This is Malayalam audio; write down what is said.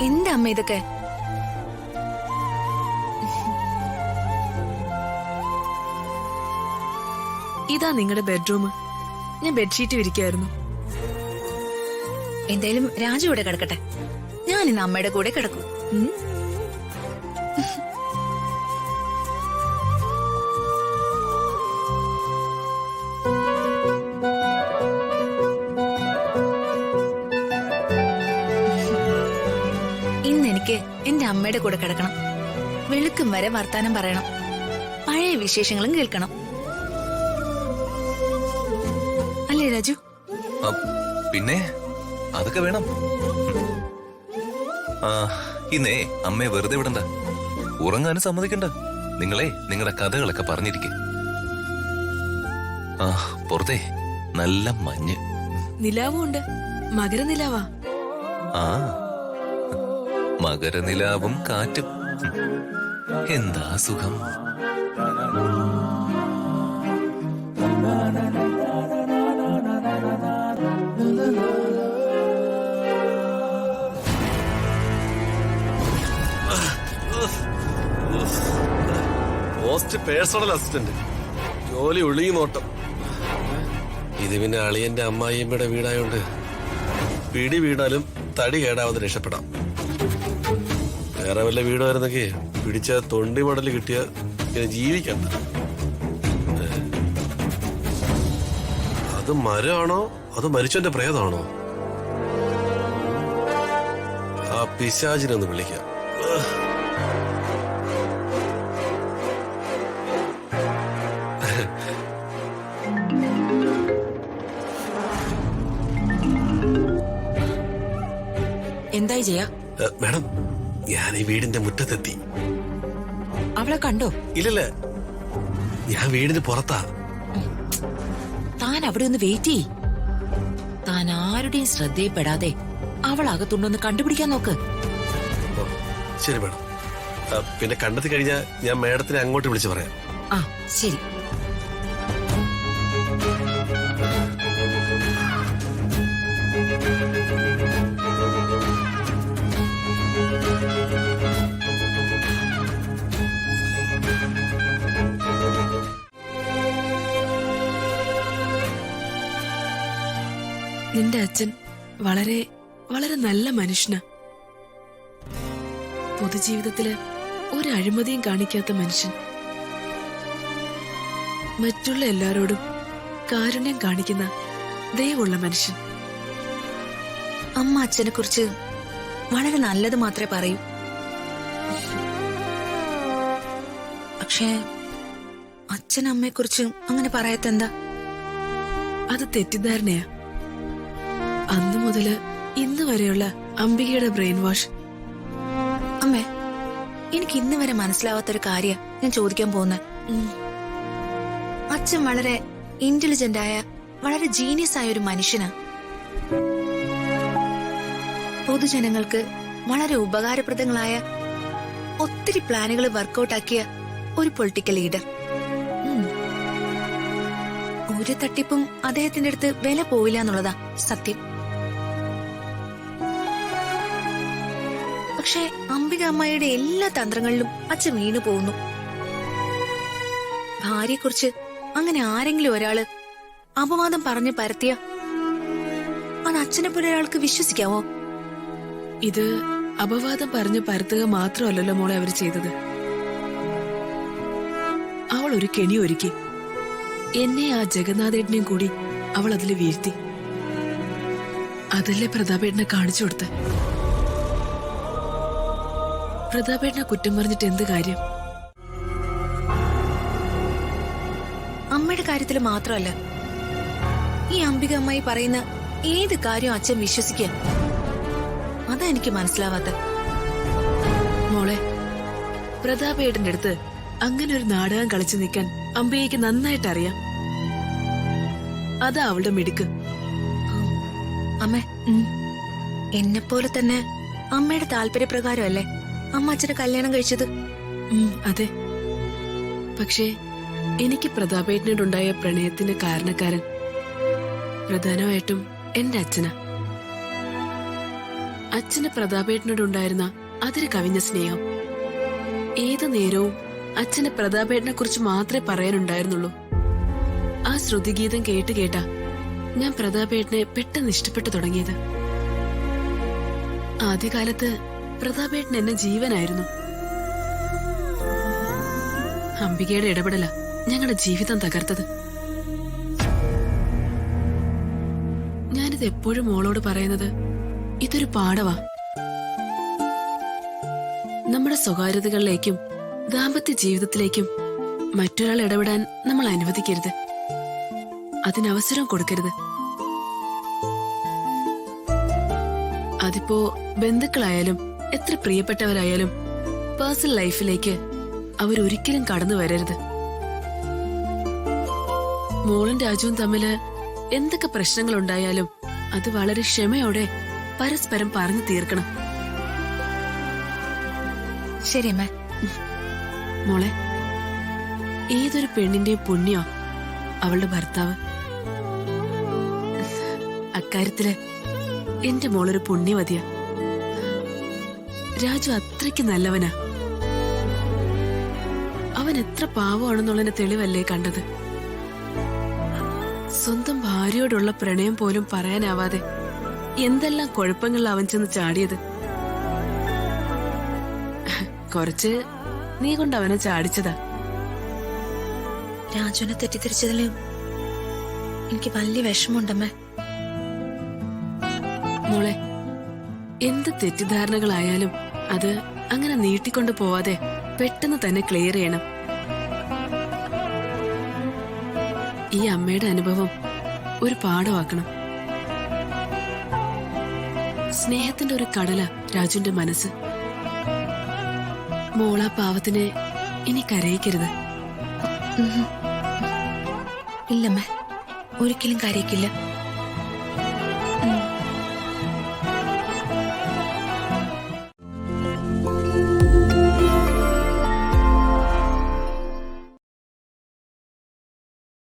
എന്താ അമ്മ ഇതൊക്കെ? ഇതാ നിങ്ങളുടെ ബെഡ്റൂം. ഞാൻ ബെഡ്ഷീറ്റ് വിരിക്കായിരുന്നു. എന്തായാലും രാജു ഇവിടെ കിടക്കട്ടെ. ഞാൻ ഇന്ന് അമ്മയുടെ കൂടെ കിടക്കും. ഇന്ന് എനിക്ക് എന്റെ അമ്മയുടെ കൂടെ കിടക്കണം. വെളുക്കും വരെ വർത്താനം പറയണം. പഴയ വിശേഷങ്ങളും കേൾക്കണം. അല്ലേ രാജു? പിന്നെ അതൊക്കെ വേണം. ഇന്നേ അമ്മയെ വെറുതെ വിടണ്ട, ഉറങ്ങാനും സമ്മതിക്കണ്ട. നിങ്ങളുടെ കഥകളൊക്കെ പറഞ്ഞിരിക്കെ. പുറത്തെ നല്ല മഞ്ഞ്, നിലാവും ഉണ്ട്. മകരനിലാവാ. മകരനിലാവും കാറ്റും. എന്താ സുഖം. പോസ്റ്റ് പേഴ്സണൽ അസിസ്റ്റന്റ്, ജോലി ഒഴുകി നോട്ടം. ഇത് പിന്നെ അളിയന്റെ അമ്മായിയമ്മയുടെ വീടായോണ്ട് പിടി വീണാലും തടി കേടാവാതെ രക്ഷപ്പെടാം. വേറെ വല്ല വീടായിരുന്നെങ്കിൽ പിടിച്ച തൊണ്ടി മടല് കിട്ടിയ ഇങ്ങനെ ജീവിക്കണ്ട. അത് മരമാണോ അത് മരിച്ചവന്റെ പ്രേതമാണോ? ആ പിശാചിനൊന്ന് വിളിക്കാം. എന്തായി ചെയ്യാ? മാഡം, ഞാൻ ഈ വീടിന്റെ മുറ്റത്തെത്തി. അവളെ കണ്ടോ? ഇല്ലല്ല, ഞാൻ വീടിന് പുറത്താ. താൻ അവിടെ ഒന്ന് വെയിറ്റ് ചെയ്. താൻ ആരുടെയും ശ്രദ്ധയിൽപ്പെടാതെ അവൾ അകത്തുണ്ടോന്ന് കണ്ടുപിടിക്കാൻ നോക്ക്. ശരി മാഡം. പിന്നെ കണ്ടെത്തി കഴിഞ്ഞാൽ ഞാൻ മാഡത്തിനെ അങ്ങോട്ട് വിളിച്ചു പറയാം. ആ ശരി. നിന്റെ അച്ഛൻ വളരെ വളരെ നല്ല മനുഷ്യനാ. പൊതുജീവിതത്തില് ഒരു അഴിമതിയും കാണിക്കാത്ത മനുഷ്യൻ. മറ്റുള്ള എല്ലാരോടും കാരുണ്യം കാണിക്കുന്ന ദയവുള്ള മനുഷ്യൻ. അമ്മ അച്ഛനെ കുറിച്ച് വളരെ നല്ലത് മാത്രമേ പറയൂ. പക്ഷേ അച്ഛൻ അമ്മയെ കുറിച്ച് അങ്ങനെ പറയാത്തെന്താ? അത് തെറ്റിദ്ധാരണയാ. അന്നു മുതല് ഇന്ന് വരെയുള്ള അംബികയുടെ ബ്രെയിൻ വാഷ്. അമ്മേ, എനിക്ക് ഇന്ന് വരെ മനസ്സിലാവാത്തൊരു കാര്യം ഞാൻ ചോദിക്കാൻ പോകുന്നത്. അച്ഛൻ വളരെ ഇന്റലിജന്റ് ആയ, വളരെ ജീനിയസ് ആയ ഒരു മനുഷ്യനാ. പൊതുജനങ്ങൾക്ക് വളരെ ഉപകാരപ്രദങ്ങളായ ഒത്തിരി പ്ലാനുകൾ വർക്കൗട്ട് ആക്കിയ ഒരു പൊളിറ്റിക്കൽ ലീഡർ. ഒരു തട്ടിപ്പും അദ്ദേഹത്തിന്റെ അടുത്ത് വില പോവില്ല എന്നുള്ളതാ സത്യം. പക്ഷെ അംബിക അമ്മായിയുടെ എല്ലാ തന്ത്രങ്ങളിലും അച്ഛൻ വീണു പോകുന്നു. ഭാര്യയെക്കുറിച്ച് അങ്ങനെ ആരെങ്കിലും ഒരാള് അപവാദം പറഞ്ഞ് പരത്തിയ അത് അച്ഛനെ പോലെ ഒരാൾക്ക് വിശ്വസിക്കാമോ? ഇത് അപവാദം പറഞ്ഞ് പരത്തുക മാത്രമല്ലല്ലോ മോളെ അവർ ചെയ്തത്. അവൾ ഒരു കെണി ഒരുക്കി. എന്നെ ആ ജഗന്നാഥേട്ടനെയും കൂടി അവൾ അതിൽ വീഴ്ത്തി. അതല്ലേ പ്രതാപേട്ടനെ കാണിച്ചു കൊടുത്ത്. പ്രതാപേട്ടനെ കുറ്റം പറഞ്ഞിട്ട് എന്ത് കാര്യം? അമ്മയുടെ കാര്യത്തിൽ മാത്രമല്ല, ഈ അംബിക അമ്മായി പറയുന്ന ഏത് കാര്യം അച്ഛൻ വിശ്വസിക്കുക. അതാ എനിക്ക് മനസ്സിലാവാത്ത. മോളെ, പ്രതാപേട്ടന്റെ അടുത്ത് അങ്ങനെ ഒരു നാടകം കളിച്ചു നിൽക്കാൻ അംബികയ്ക്ക് നന്നായിട്ട് അറിയാം. അതാ അവളുടെ മിടുക്ക്. അമ്മേ, എന്നെപ്പോലെ തന്നെ അമ്മയുടെ താല്പര്യപ്രകാരമല്ലേ അമ്മ അച്ഛനെ കല്യാണം കഴിച്ചത്? അതെ. പക്ഷേ എനിക്ക് പ്രതാപേട്ടനോടുണ്ടായ പ്രണയത്തിന്റെ കാരണക്കാരൻ പ്രധാനമായിട്ടും എന്റെ അച്ഛനാ. അച്ഛന് പ്രതാപേട്ടനോടുണ്ടായിരുന്ന അതിര് കവിഞ്ഞ സ്നേഹം. ഏതു നേരവും അച്ഛന് പ്രതാപേട്ടനെ കുറിച്ച് മാത്രമേ പറയാനുണ്ടായിരുന്നുള്ളൂ. ആ ശ്രുതിഗീതം കേട്ട് കേട്ടാ ഞാൻ പ്രതാപേട്ടനെ പെട്ടെന്ന് ഇഷ്ടപ്പെട്ടു തുടങ്ങിയത്. ആദ്യകാലത്ത് പ്രതാപേട്ടൻ എന്നെ ജീവനായിരുന്നു. അംബികയുടെ ഇടപെടല ഞങ്ങളുടെ ജീവിതം തകർത്തത്. ഞാനിത് എപ്പോഴും മോളോട് പറയുന്നത് ഇതൊരു പാഠവാ. നമ്മുടെ സ്വകാര്യതകളിലേക്കും ദാമ്പത്യ ജീവിതത്തിലേക്കും മറ്റൊരാൾ ഇടപെടാൻ നമ്മൾ അനുവദിക്കരുത്. അതിനവസരം കൊടുക്കരുത്. അതിപ്പോ ബന്ധുക്കളായാലും എത്ര പ്രിയപ്പെട്ടവരായാലും പേഴ്സണൽ ലൈഫിലേക്ക് അവരൊരിക്കലും കടന്നു വരരുത്. മോളും രാജുവും തമ്മില് എന്തൊക്കെ പ്രശ്നങ്ങളുണ്ടായാലും അത് വളരെ ക്ഷമയോടെ പരസ്പരം പറഞ്ഞു തീർക്കണം. ശരി അമ്മ. മോളെ, ഏതൊരു പെണ്ണിന്റെയും പുണ്യോ അവളുടെ ഭർത്താവ്. അക്കാര്യത്തില് എന്റെ മോളൊരു പുണ്യവതിയാ. രാജു അത്രയ്ക്ക് നല്ലവനാ. അവൻ എത്ര പാവമാണെന്നുള്ളതിന്റെ തെളിവല്ലേ കണ്ടത്. സ്വന്തം ഭാര്യയോടുള്ള പ്രണയം പോലും പറയാനാവാതെ എന്തെല്ലാം കുഴപ്പങ്ങളിൽ അവൻ ചെന്ന് ചാടിയത്. കുറച്ച് നീ കൊണ്ട് അവനെ ചാടിച്ചതാ. രാജുവിനെ തെറ്റിദ്ധരിച്ചതിലും എനിക്ക് വലിയ വിഷമമുണ്ടമ്മേ. മോളെ, എന്ത് തെറ്റിദ്ധാരണകളായാലും അത് അങ്ങനെ നീട്ടിക്കൊണ്ടു പോവാതെ പെട്ടെന്ന് തന്നെ ക്ലിയർ ചെയ്യണം. ഈ അമ്മയുടെ അനുഭവം ഒരു പാഠമാക്കണം. സ്നേഹത്തിന്റെ ഒരു കടല രാജുവിന്റെ മനസ്സ്. മോളാ പാവത്തിനെ ഇനി കരയിക്കരുത്. ഇല്ലമ്മേ, ഒരിക്കലും കരയിക്കില്ല.